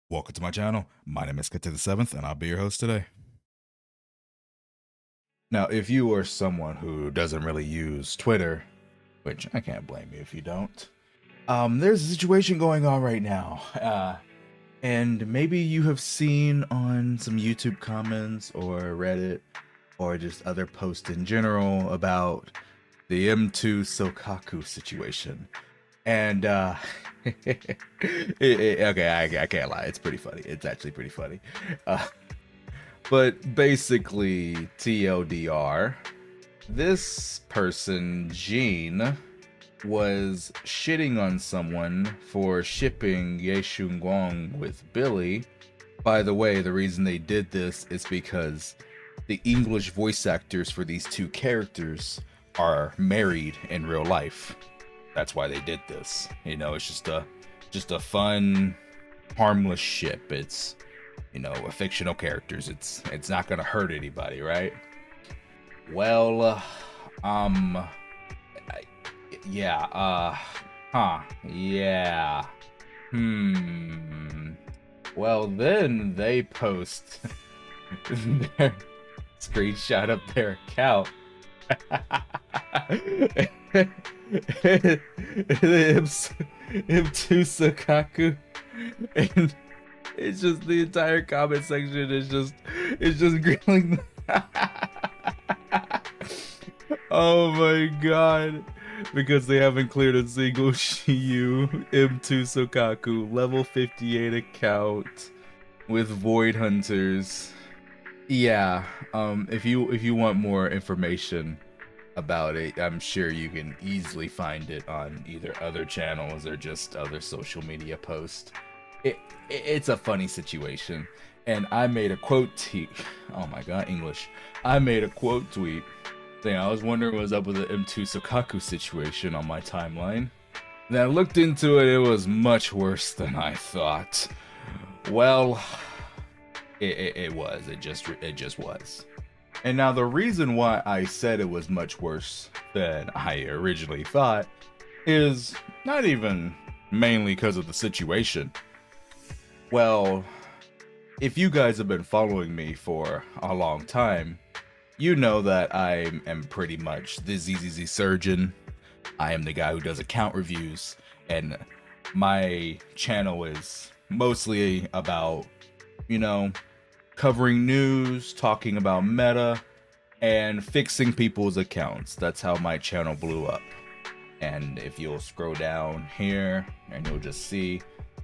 Welcome to my channel. My name is Kate the Seventh, and I'll be your host today. Now, if you are someone who doesn't really use Twitter, which I can't blame you if you don't, there's a situation going on right now. And maybe you have seen on some YouTube comments or Reddit or just other posts in general about the M2 Soukaku situation. And okay, I can't lie, it's pretty funny. It's actually pretty funny. But basically, TLDR, this person, Jean, was shitting on someone for shipping Ye Shunguang with Billy. By the way, the reason they did this is because the English voice actors for these two characters are married in real life. That's why they did this. You know, it's just a fun, harmless ship. It's, you know, a fictional characters. It's not gonna hurt anybody, right? Well, yeah, yeah. Well, then they post their screenshot of their account. M2 Soukaku, and it's just the entire comment section is just grilling. Oh my god, because they haven't cleared a single Shiyu M2 Soukaku level 58 account with Void Hunters. Yeah, if you want more information about it, I'm sure you can easily find it on either other channels or just other social media posts. It's a funny situation, and I made a quote tweet. Oh my god, English! I made a quote tweet saying I was wondering what's up with the M2 Soukaku situation on my timeline. Then I looked into it; it was much worse than I thought. Well, it was. It just was. And now the reason why I said it was much worse than I originally thought is not even mainly because of the situation. Well, if you guys have been following me for a long time, you know that I am pretty much the ZZZ surgeon. I am the guy who does account reviews, and my channel is mostly about, you know, covering news, talking about meta, and fixing people's accounts. That's how my channel blew up. And if you'll scroll down here, and you'll just see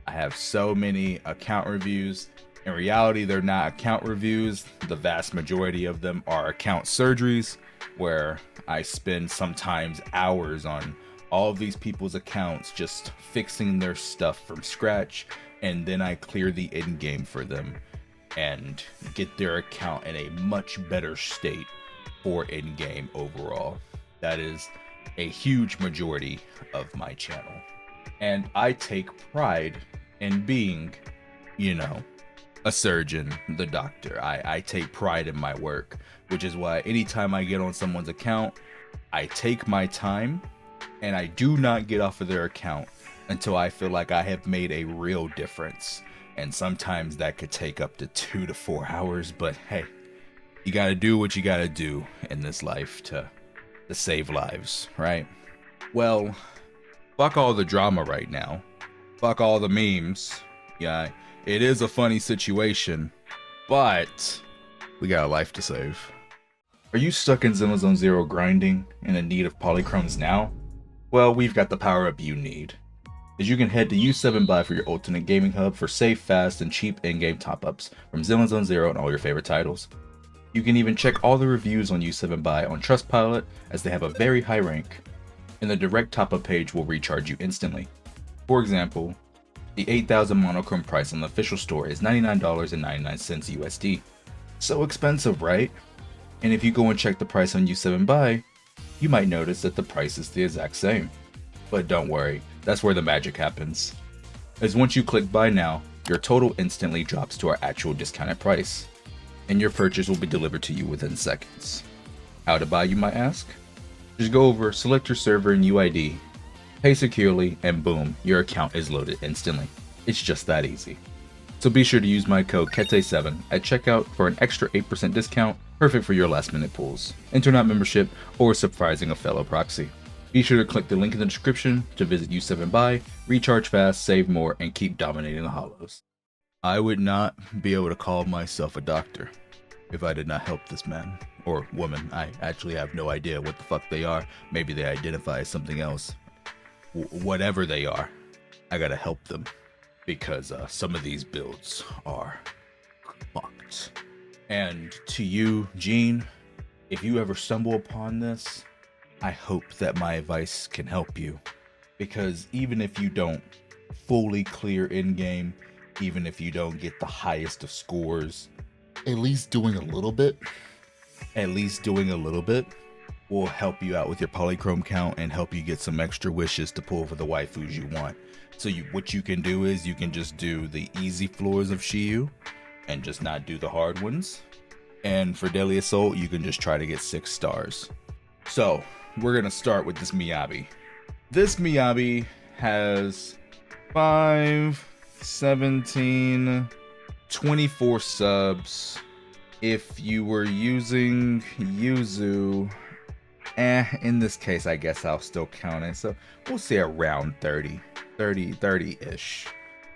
I have so many account reviews. In reality, they're not account reviews. The vast majority of them are account surgeries, where I spend sometimes hours on all of these people's accounts just fixing their stuff from scratch, and then I clear the end game for them and get their account in a much better state for in-game overall. That is a huge majority of my channel. And I take pride in being, you know, a surgeon, the doctor. I take pride in my work, which is why anytime I get on someone's account, I take my time and I do not get off of their account until I feel like I have made a real difference. And sometimes that could take up to 2 to 4 hours, but hey, you gotta do what you gotta do in this life to save lives, right? Well, fuck all the drama right now. Fuck all the memes. Yeah, it is a funny situation, but we got a life to save. Are you stuck in zzzero grinding and in need of polychromes now? Well, we've got the power up you need. As you can head to U7BUY for your ultimate gaming hub for safe, fast, and cheap in-game top-ups from zzzero and all your favorite titles. You can even check all the reviews on U7BUY on Trustpilot, as they have a very high rank, and the direct top-up page will recharge you instantly. For example, the 8,000 monochrome price on the official store is $99.99 USD. So expensive, right? And if you go and check the price on U7BUY, you might notice that the price is the exact same. But don't worry, that's where the magic happens. As once you click buy now, your total instantly drops to our actual discounted price, and your purchase will be delivered to you within seconds. How to buy, you might ask? Just go over, select your server and UID, pay securely, and boom, your account is loaded instantly. It's just that easy. So be sure to use my code KETE7 at checkout for an extra 8% discount, perfect for your last minute pulls, internet membership, or surprising a fellow proxy. Be sure to click the link in the description to visit U7BUY, recharge fast, save more, and keep dominating the hollows. I would not be able to call myself a doctor if I did not help this man or woman. I actually have no idea what the fuck they are. Maybe they identify as something else. Whatever they are, I gotta help them because some of these builds are fucked. And to you, Gene, if you ever stumble upon this, I hope that my advice can help you, because even if you don't fully clear in-game, even if you don't get the highest of scores, at least doing a little bit will help you out with your polychrome count and help you get some extra wishes to pull for the waifus you want. So what you can do is you can just do the easy floors of Shiyu and just not do the hard ones. And for Daily Assault, you can just try to get 6 stars. So we're gonna start with this Miyabi. This Miyabi has 5, 17, 24 subs. If you were using Yuzu, in this case, I guess I'll still count it. So we'll say around 30-ish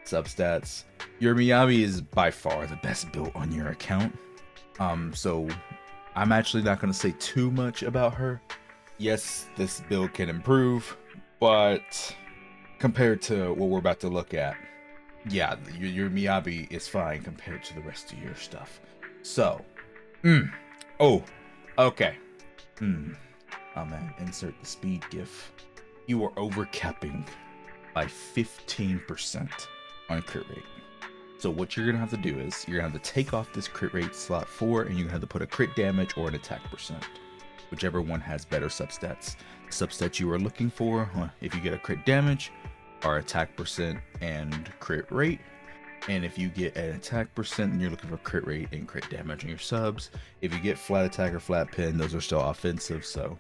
substats. Your Miyabi is by far the best built on your account. So I'm actually not going to say too much about her. Yes, this build can improve, but compared to what we're about to look at, yeah, your Miyabi is fine compared to the rest of your stuff. So, oh, okay. I'm gonna insert the speed gif. You are overcapping by 15% on crit rate. So what you're gonna have to do is you're gonna have to take off this crit rate slot 4, and you're gonna have to put a crit damage or an attack percent, whichever one has better substats. The substats you are looking for, if you get a crit damage, are attack percent and crit rate. And if you get an attack percent, then you're looking for crit rate and crit damage on your subs. If you get flat attack or flat pin, those are still offensive, so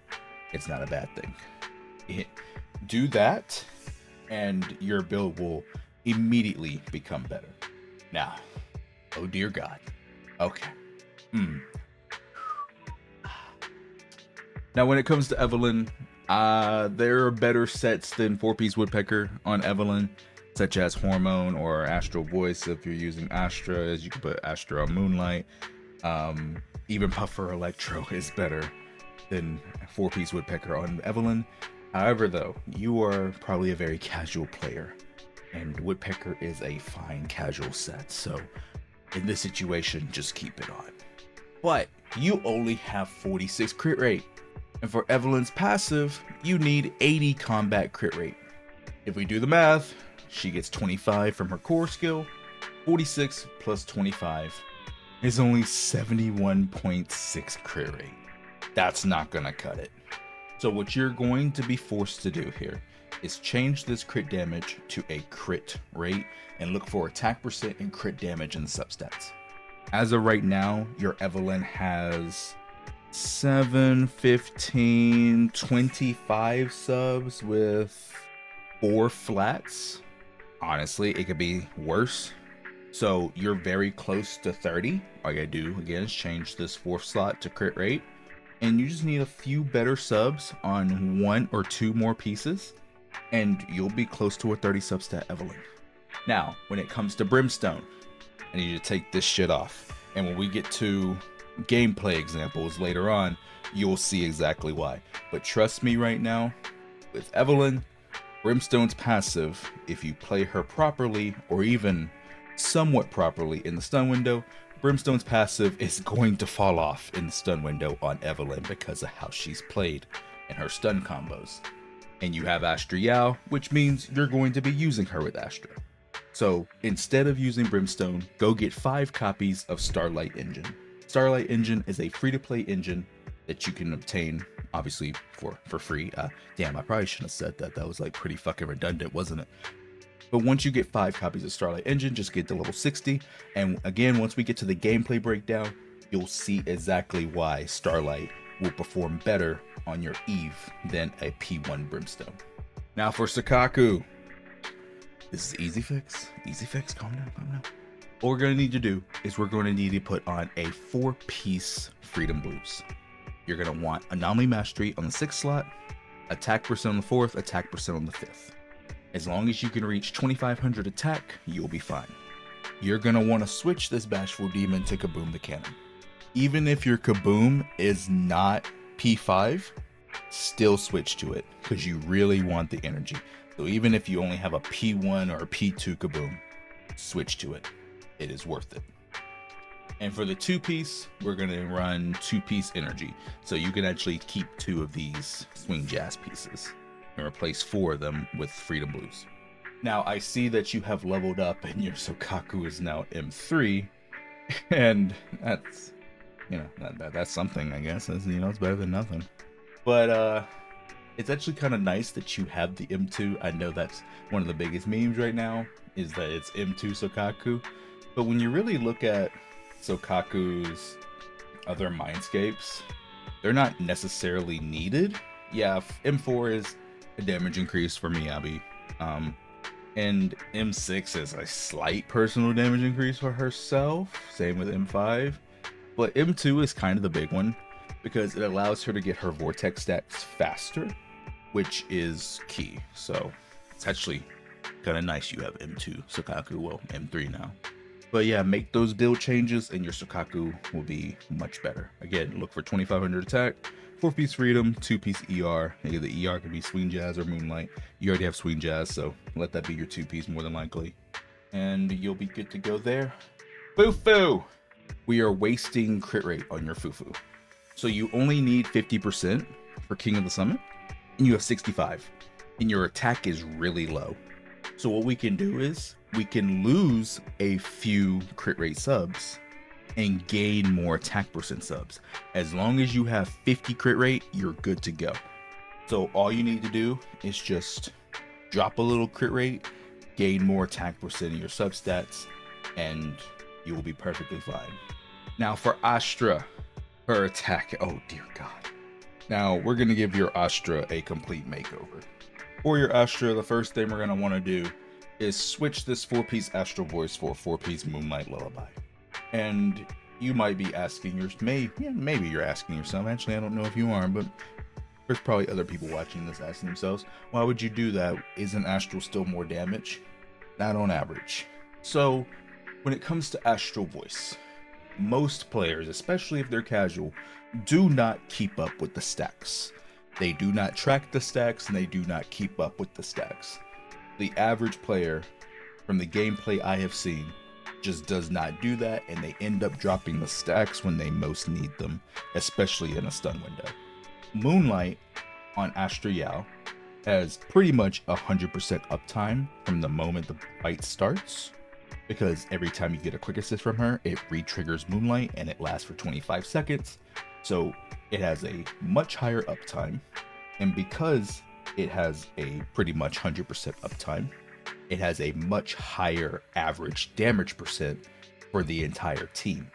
it's not a bad thing. Do that, and your build will immediately become better. Now, oh dear God. Okay. Now, when it comes to Evelyn, there are better sets than 4-piece Woodpecker on Evelyn, such as Hormone or Astral Voice. If you're using Astra, as you can put Astra on Moonlight. Even Puffer Electro is better than 4-piece Woodpecker on Evelyn. However, though, you are probably a very casual player, and Woodpecker is a fine casual set. So in this situation, just keep it on. But you only have 46 crit rate. And for Evelyn's passive, you need 80 combat crit rate. If we do the math, she gets 25 from her core skill. 46 plus 25 is only 71.6 crit rate. That's not gonna cut it. So what you're going to be forced to do here is change this crit damage to a crit rate and look for attack percent and crit damage in the substats. As of right now, your Evelyn has 7, 15, 25 subs with 4 flats. Honestly, it could be worse. So you're very close to 30. All you gotta do again is change this 4th slot to crit rate, and you just need a few better subs on 1 or 2 more pieces, and you'll be close to a 30 substat Evelyn. Now, when it comes to Brimstone, I need you to take this shit off, and when we get to gameplay examples later on, you'll see exactly why. But trust me right now, with Evelyn, Brimstone's passive, if you play her properly or even somewhat properly in the stun window, Brimstone's passive is going to fall off in the stun window on Evelyn because of how she's played and her stun combos. And you have Astra Yao, which means you're going to be using her with Astra. So instead of using Brimstone, go get 5 copies of Starlight Engine. Starlight Engine is a free-to-play engine that you can obtain, obviously, for free. Damn, I probably shouldn't have said that. That was like pretty fucking redundant, wasn't it? But once you get 5 copies of Starlight Engine, just get to level 60. And again, once we get to the gameplay breakdown, you'll see exactly why Starlight will perform better on your Eve than a P1 Brimstone. Now for Soukaku. This is easy fix. Easy fix. Calm down, calm down. What we're going to need to do is we're going to need to put on a 4-piece Freedom Blues. You're going to want Anomaly Mastery on the 6th slot, Attack percent on the 4th, Attack percent on the 5th. As long as you can reach 2500 attack, you'll be fine. You're going to want to switch this Bashful Demon to Kaboom the Cannon. Even if your Kaboom is not P5, still switch to it because you really want the energy. So even if you only have a P1 or a P2 Kaboom, switch to it. It is worth it. And for the 2-piece, we're going to run 2-piece energy. So you can actually keep 2 of these Swing Jazz pieces and replace 4 of them with Freedom Blues. Now I see that you have leveled up and your Soukaku is now M3, and that's, you know, that's something, I guess. It's, you know, it's better than nothing. But it's actually kind of nice that you have the M2. I know that's one of the biggest memes right now, is that it's M2 Soukaku. But when you really look at Soukaku's other mindscapes, they're not necessarily needed. Yeah, M4 is a damage increase for Miyabi. And M6 is a slight personal damage increase for herself. Same with M5. But M2 is kind of the big one because it allows her to get her vortex stacks faster, which is key. So it's actually kind of nice you have M2 Soukaku, well, M3 now. But yeah, make those build changes and your Soukaku will be much better. Again, look for 2500 attack, 4-piece Freedom, 2-piece ER. Maybe the ER could be Swing Jazz or Moonlight. You already have Swing Jazz, so let that be your 2-piece more than likely. And you'll be good to go there. Fufu! We are wasting crit rate on your Fufu. So you only need 50% for King of the Summit, and you have 65. And your attack is really low. So what we can do is, we can lose a few crit rate subs and gain more attack percent subs. As long as you have 50 crit rate, you're good to go. So all you need to do is just drop a little crit rate, gain more attack percent in your sub stats, and you will be perfectly fine. Now for Astra, her attack, oh dear God. Now we're gonna give your Astra a complete makeover. For your Astra, the first thing we're gonna wanna do is switch this 4-piece Astral Voice for a 4-piece Moonlight Lullaby. And you might be asking maybe you're asking yourself, actually I don't know if you are, but there's probably other people watching this asking themselves, why would you do that? Isn't Astral still more damage? Not on average. So when it comes to Astral Voice, most players, especially if they're casual, do not keep up with the stacks. They do not track the stacks and they do not keep up with the stacks. The average player, from the gameplay I have seen, just does not do that, and they end up dropping the stacks when they most need them, especially in a stun window. Moonlight on Astra Yao has pretty much 100% uptime from the moment the fight starts, because every time you get a quick assist from her, it re-triggers Moonlight and it lasts for 25 seconds. So it has a much higher uptime, and because it has a pretty much 100% uptime, it has a much higher average damage percent for the entire team.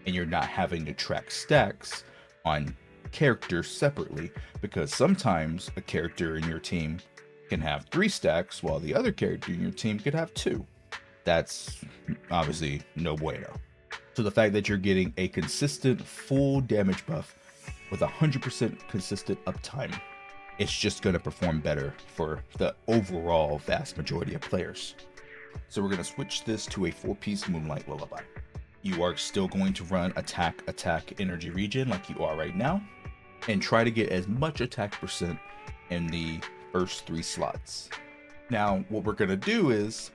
And you're not having to track stacks on characters separately, because sometimes a character in your team can have 3 stacks while the other character in your team could have 2. That's obviously no bueno. So the fact that you're getting a consistent full damage buff with 100% consistent uptime, it's just going to perform better for the overall vast majority of players. So we're going to switch this to a 4-piece Moonlight Lullaby. You are still going to run attack, energy regen like you are right now, and try to get as much attack percent in the first 3 slots. Now, what we're going to do is,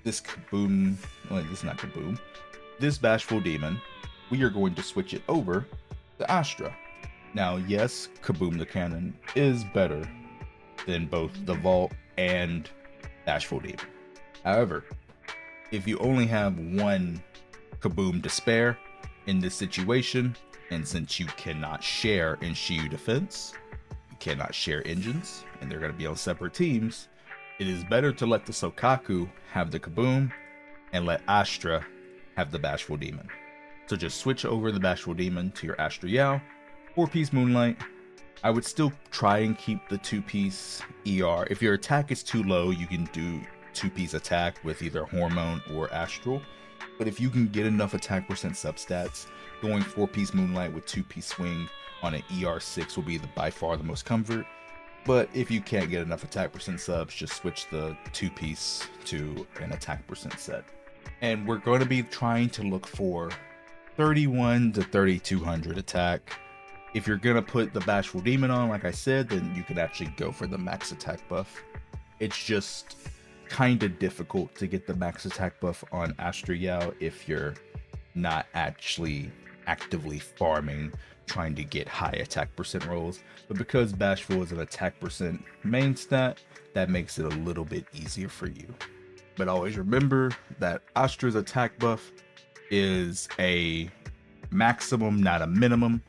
this Kaboom, well, this is not Kaboom, this Bashful Demon, we are going to switch it over to Astra. Now, yes, Kaboom the Cannon is better than both the Vault and Bashful Demon. However, if you only have one Kaboom to spare in this situation, and since you cannot share in Shiyu Defense, you cannot share engines, and they're going to be on separate teams, it is better to let the Soukaku have the Kaboom and let Astra have the Bashful Demon. So just switch over the Bashful Demon to your Astra Yao, 4-piece Moonlight. I would still try and keep the 2-piece ER. If your attack is too low, you can do 2-piece attack with either Hormone or Astral. But if you can get enough attack percent substats, going 4-piece Moonlight with 2-piece Swing on an ER6 will be by far the most comfort. But if you can't get enough attack percent subs, just switch the 2-piece to an attack percent set. And we're going to be trying to look for 31 to 3200 attack. If you're going to put the Bashful Demon on, like I said, then you can actually go for the max attack buff. It's just kind of difficult to get the max attack buff on Astra Yao if you're not actually actively farming, trying to get high attack percent rolls. But because Bashful is an attack percent main stat, that makes it a little bit easier for you. But always remember that Astra's attack buff is a maximum, not a minimum.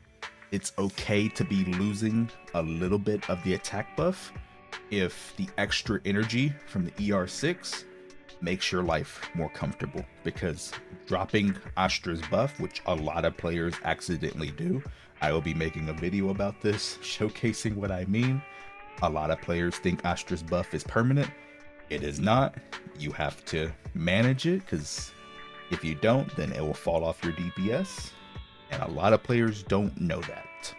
It's okay to be losing a little bit of the attack buff if the extra energy from the ER6 makes your life more comfortable, because dropping Astra's buff, which a lot of players accidentally do, I will be making a video about this showcasing what I mean. A lot of players think Astra's buff is permanent. It is not. You have to manage it, because if you don't, then it will fall off your DPS, and a lot of players don't know that.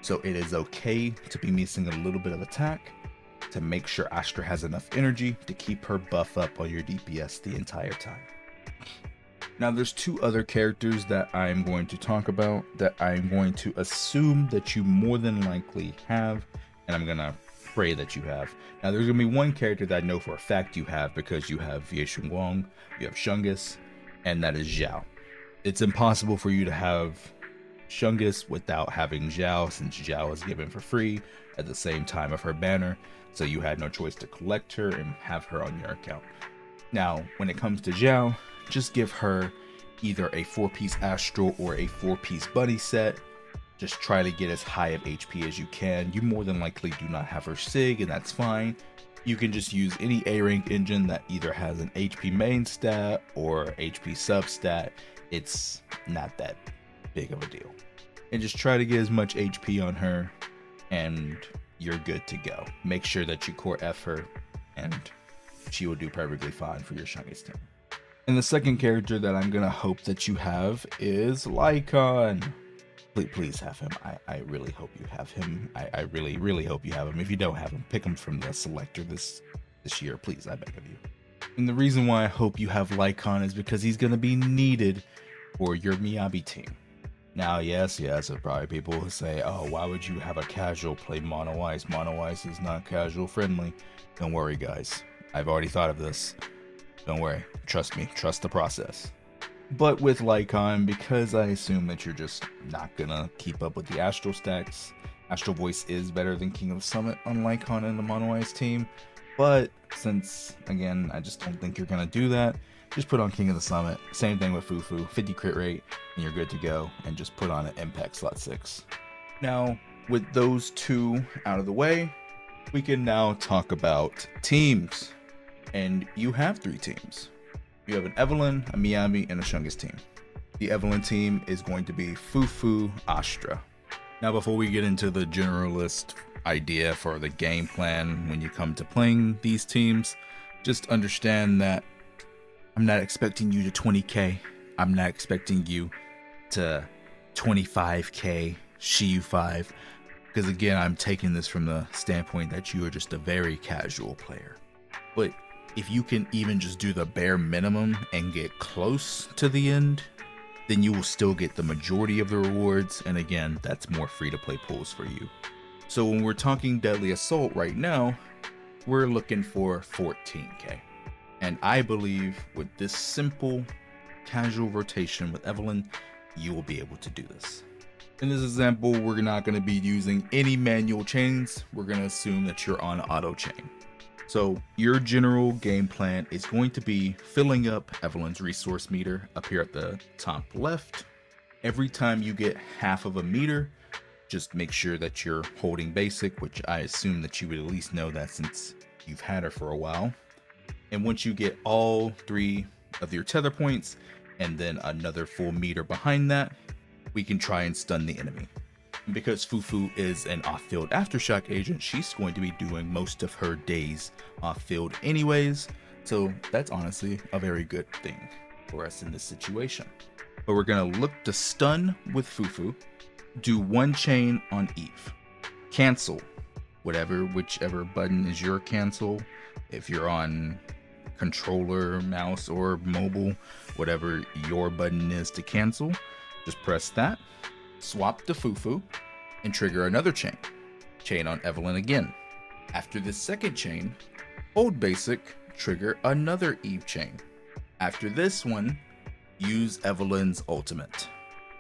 So it is okay to be missing a little bit of attack to make sure Astra has enough energy to keep her buff up on your DPS the entire time. Now there's two other characters that I'm going to talk about that I'm going to assume that you more than likely have, and I'm gonna pray that you have. Now there's gonna be one character that I know for a fact you have, because you have Vieshun Wong, you have Shungus, and that is Zhao. It's impossible for you to have Shungus without having Zhao, since Zhao is given for free at the same time of her banner, so you had no choice to collect her and have her on your account. Now when it comes to Zhao, just give her either a 4-piece Astral or a 4-piece Bunny set. Just try to get as high of HP as you can. You more than likely do not have her Sig, and that's fine. You can just use any A-rank engine that either has an HP main stat or HP sub stat. It's not that big of a deal. And just try to get as much HP on her and you're good to go. Make sure that you core F her and she will do perfectly fine for your Shungus team. And the second character that I'm gonna hope that you have is Lycon. Please have him. I really hope you have him. I really hope you have him. If you don't have him, pick him from the selector this year, please, I beg of you. And the reason why I hope you have Lycon is because he's gonna be needed for your Miyabi team. Now, yes, there's probably people who say, oh, why would you have a casual play Mono Ice? Mono Ice is not casual friendly. Don't worry, guys. I've already thought of this. Don't worry. Trust me. Trust the process. But with Lycon, because I assume that you're just not gonna keep up with the Astral stacks, Astral Voice is better than King of the Summit on Lycon and the Mono Ice team. But since, again, I just don't think you're gonna do that, just put on King of the Summit. Same thing with Fufu, 50 crit rate, and you're good to go. And just put on an Impact slot 6. Now, with those two out of the way, we can now talk about teams. And you have 3 teams. You have an Evelynn, a Miyabi, and a Shungus team. The Evelynn team is going to be Fufu Astra. Now, before we get into the generalist idea for the game plan when you come to playing these teams, just understand that I'm not expecting you to 20k. I'm not expecting you to 25k Shiyu5, because again, I'm taking this from the standpoint that you are just a very casual player. But if you can even just do the bare minimum and get close to the end, then you will still get the majority of the rewards, and again, that's more free to play pools for you. So when we're talking Deadly Assault right now, we're looking for 14k. And I believe with this simple casual rotation with Evelynn, you will be able to do this. In this example, we're not going to be using any manual chains. We're going to assume that you're on auto chain. So your general game plan is going to be filling up Evelynn's resource meter up here at the top left. Every time you get half of a meter, just make sure that you're holding basic, which I assume that you would at least know that since you've had her for a while. And once you get all 3 of your tether points and then another full meter behind that, we can try and stun the enemy. And because Fufu is an off-field aftershock agent, she's going to be doing most of her days off-field anyways, so that's honestly a very good thing. for us in this situation. But we're going to look to stun with Fufu, do 1 chain on Eve, cancel whichever button is your cancel. If you're on controller, mouse, or mobile, whatever your button is to cancel, just press that, swap to Fufu, and trigger another chain. Chain on Evelyn again. After this second chain, hold basic, trigger another Eve chain. After this one, use Evelyn's ultimate.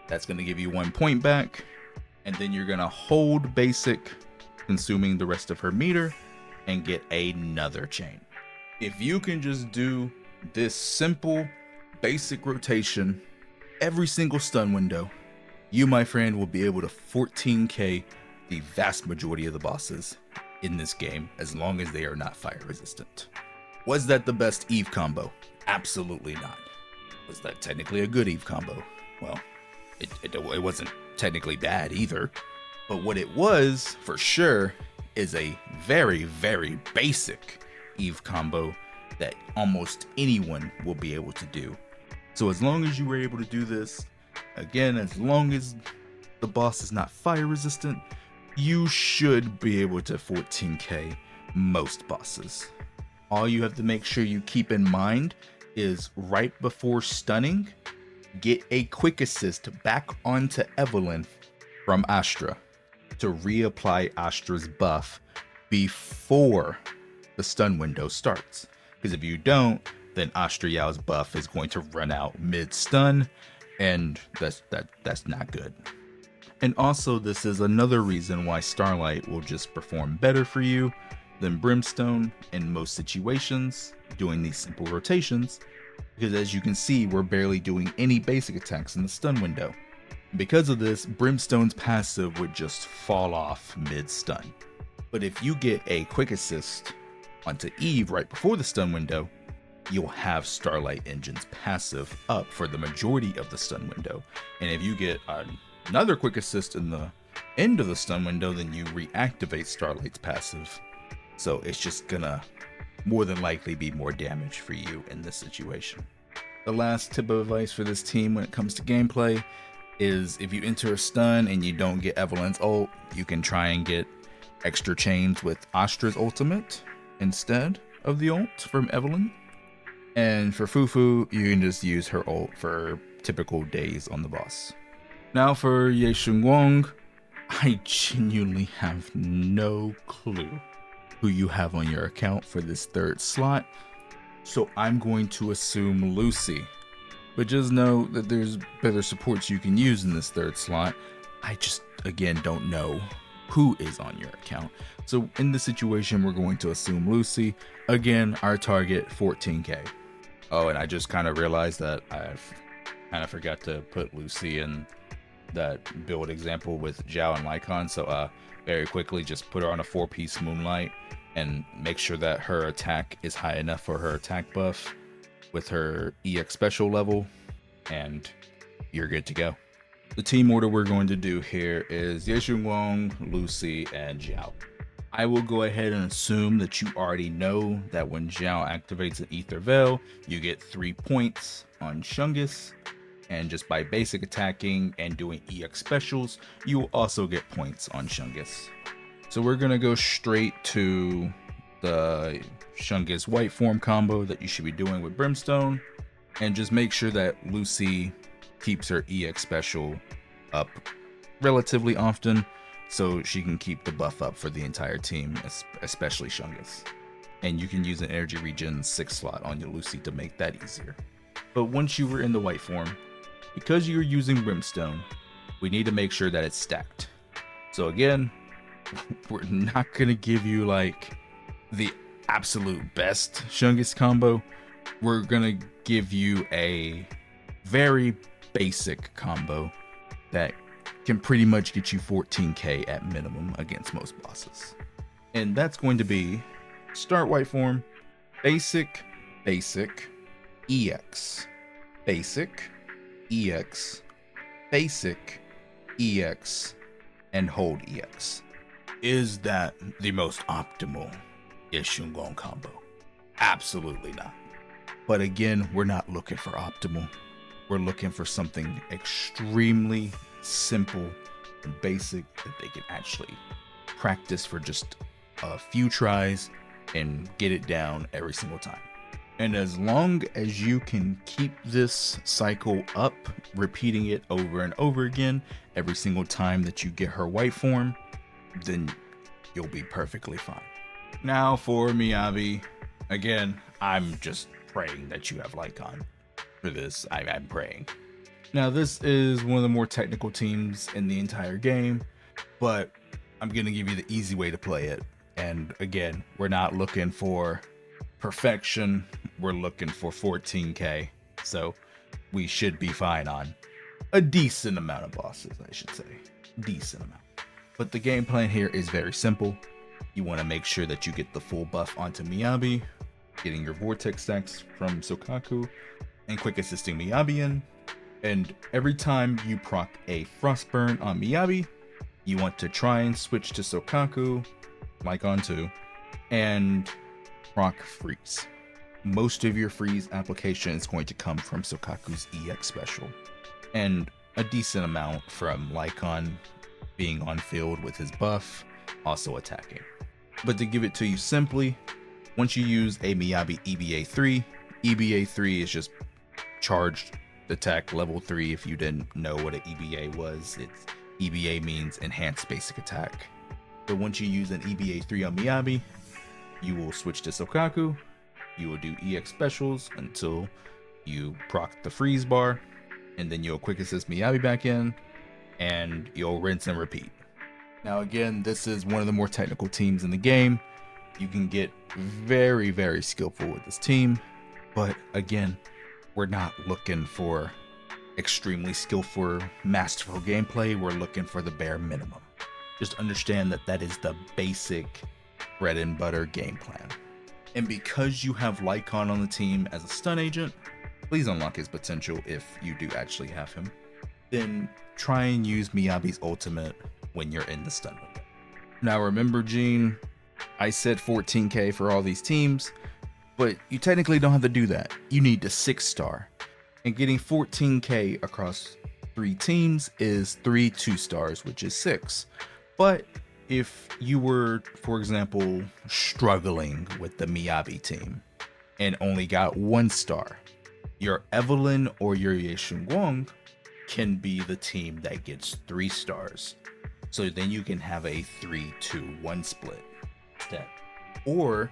That's going to give you 1 point back, and then you're going to hold basic, consuming the rest of her meter, and get another chain. If you can just do this simple, basic rotation every single stun window, you, my friend, will be able to 14k the vast majority of the bosses in this game, as long as they are not fire resistant. Was that the best Eve combo? Absolutely not. Was that technically a good Eve combo? Well, it wasn't technically bad either. But what it was, for sure, is a very, very basic Eve combo that almost anyone will be able to do. So as long as you were able to do this, again, as long as the boss is not fire resistant, you should be able to 14k most bosses. All you have to make sure you keep in mind is right before stunning, get a quick assist back onto Evelyn from Astra to reapply Astra's buff before the stun window starts. Because if you don't, then Astra Yao's buff is going to run out mid-stun, and that's not good. And also, this is another reason why Starlight will just perform better for you than Brimstone in most situations, doing these simple rotations, because as you can see, we're barely doing any basic attacks in the stun window. Because of this, Brimstone's passive would just fall off mid-stun. But if you get a quick assist onto Eve right before the stun window, you'll have Starlight Engine's passive up for the majority of the stun window. And if you get another quick assist in the end of the stun window, then you reactivate Starlight's passive. So it's just gonna more than likely be more damage for you in this situation. The last tip of advice for this team when it comes to gameplay is if you enter a stun and you don't get Evelyn's ult, you can try and get extra chains with Astra's ultimate instead of the ult from Evelyn. And for Fufu, you can just use her ult for typical days on the boss. Now for Ye Shunguang, I genuinely have no clue who you have on your account for this third slot, so I'm going to assume Lucy. But just know that there's better supports you can use in this third slot. I just, again, don't know who is on your account. So in this situation, we're going to assume Lucy. Again, our target, 14k. Oh, and I just kind of realized that I've kind of forgot to put Lucy in that build example with Zhao and Lycon. So very quickly, just put her on a 4-piece Moonlight and make sure that her attack is high enough for her attack buff with her EX special level, and you're good to go. The team order we're going to do here is Ye Shunguang, Lucy, and Zhao. I will go ahead and assume that you already know that when Zhao activates an Ether Veil, you get 3 points on Shungus, and just by basic attacking and doing EX specials, you will also get points on Shungus. So we're gonna go straight to the Shungus white form combo that you should be doing with Brimstone, and just make sure that Lucy keeps her EX special up relatively often so she can keep the buff up for the entire team, especially Shungus. And you can use an energy regen 6 slot on your Lucy to make that easier. But once you were in the white form, because you're using Brimstone, we need to make sure that it's stacked. So again, we're not gonna give you like the absolute best Shungus combo. We're gonna give you a very basic combo that can pretty much get you 14k at minimum against most bosses. And that's going to be start white form, basic, basic, EX, basic, EX, basic, EX, and hold EX. Is that the most optimal Ye Shunguang combo? Absolutely not. But again, we're not looking for optimal. We're looking for something extremely simple and basic that they can actually practice for just a few tries and get it down every single time. And as long as you can keep this cycle up, repeating it over and over again every single time that you get her white form, then you'll be perfectly fine. Now for Miyabi, again, I'm just praying that you have Lycon for this. I'm praying. Now this is one of the more technical teams in the entire game, but I'm gonna give you the easy way to play it. And again, we're not looking for perfection, we're looking for 14k, so we should be fine on a decent amount of bosses, I should say. Decent amount. But the game plan here is very simple. You want to make sure that you get the full buff onto Miyabi, getting your vortex stacks from Soukaku, and quick assisting Miyabi in. And every time you proc a Frostburn on Miyabi, you want to try and switch to Soukaku, like on 2, and proc freeze. Most of your freeze application is going to come from Soukaku's EX special, and a decent amount from Lycon being on field with his buff, also attacking. But to give it to you simply, once you use a Miyabi EBA3, EBA3 is just charged attack level 3. If you didn't know what an EBA was, it's EBA means enhanced basic attack. But once you use an EBA3 on Miyabi, you will switch to Soukaku, you will do EX specials until you proc the freeze bar, and then you'll quick assist Miyabi back in, and you'll rinse and repeat. Now again, this is one of the more technical teams in the game. You can get very, very skillful with this team, but again, we're not looking for extremely skillful, masterful gameplay. We're looking for the bare minimum. Just understand that that is the basic bread and butter game plan. And because you have Lycon on the team as a stun agent, please unlock his potential if you do actually have him. Then try and use Miyabi's ultimate when you're in the stun window. Now remember, Gene, I said 14k for all these teams, but you technically don't have to do that. You need to 6-star. And getting 14k across 3 teams is 3 2-stars, which is 6. But if you were, for example, struggling with the Miyabi team and only got 1 star, your Evelyn or your Yeshunguang can be the team that gets 3 stars. So then you can have a 3-2-1 split instead. Or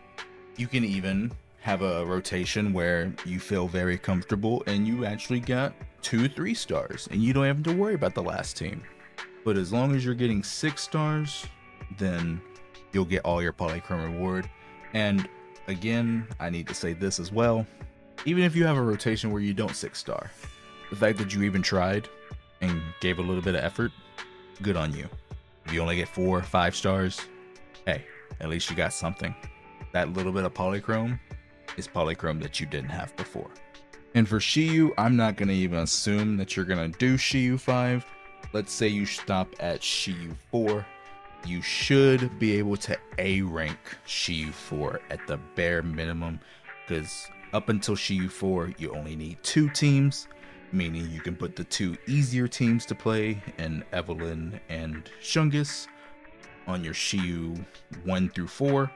you can even have a rotation where you feel very comfortable and you actually got 2 3-stars and you don't have to worry about the last team. But as long as you're getting 6 stars, then you'll get all your polychrome reward. And again, I need to say this as well. Even if you have a rotation where you don't 6-star, the fact that you even tried and gave a little bit of effort, good on you. If you only get 4 or 5 stars, hey, at least you got something. That little bit of polychrome is polychrome that you didn't have before. And for Shiyu, I'm not going to even assume that you're going to do Shiyu 5. Let's say you stop at Shiyu 4. You should be able to A rank Shiyu 4 at the bare minimum, because up until Shiyu 4, you only need 2 teams, meaning you can put the 2 easier teams to play in Evelyn and Shungus on your Shiyu 1 through 4,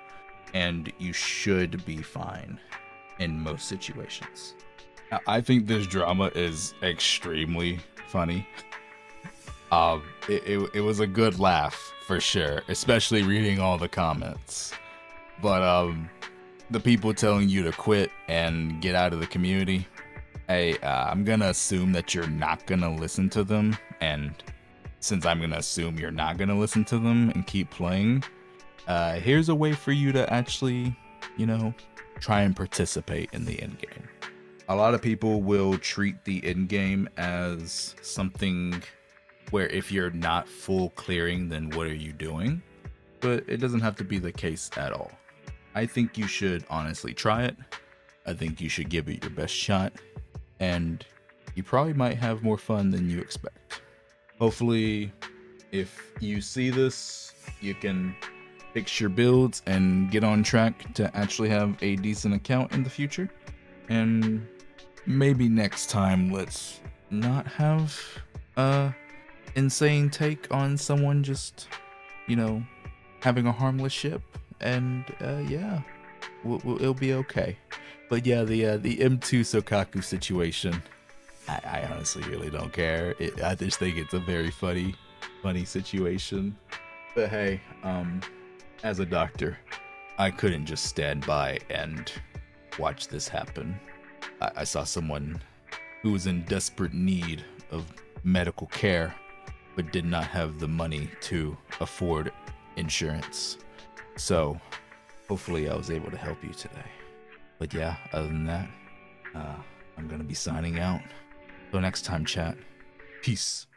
and you should be fine in most situations. I think this drama is extremely funny. It was a good laugh for sure, especially reading all the comments. But the people telling you to quit and get out of the community, hey, I'm gonna assume that you're not gonna listen to them, and since I'm gonna assume you're not gonna listen to them and keep playing, here's a way for you to actually, try and participate in the end game. A lot of people will treat the end game as something where if you're not full clearing, then what are you doing? But it doesn't have to be the case at all. I think you should honestly try it. I think you should give it your best shot, and you probably might have more fun than you expect. Hopefully, if you see this, you can fix your builds and get on track to actually have a decent account in the future. And maybe next time let's not have a insane take on someone just, you know, having a harmless ship. And yeah, it'll be okay. But yeah, the M2 Soukaku situation, I honestly really don't care. I just think it's a very funny situation. But hey, as a doctor, I couldn't just stand by and watch this happen. I saw someone who was in desperate need of medical care, but did not have the money to afford insurance. So, hopefully, I was able to help you today. But yeah, other than that, I'm gonna be signing out. Till next time, chat. Peace.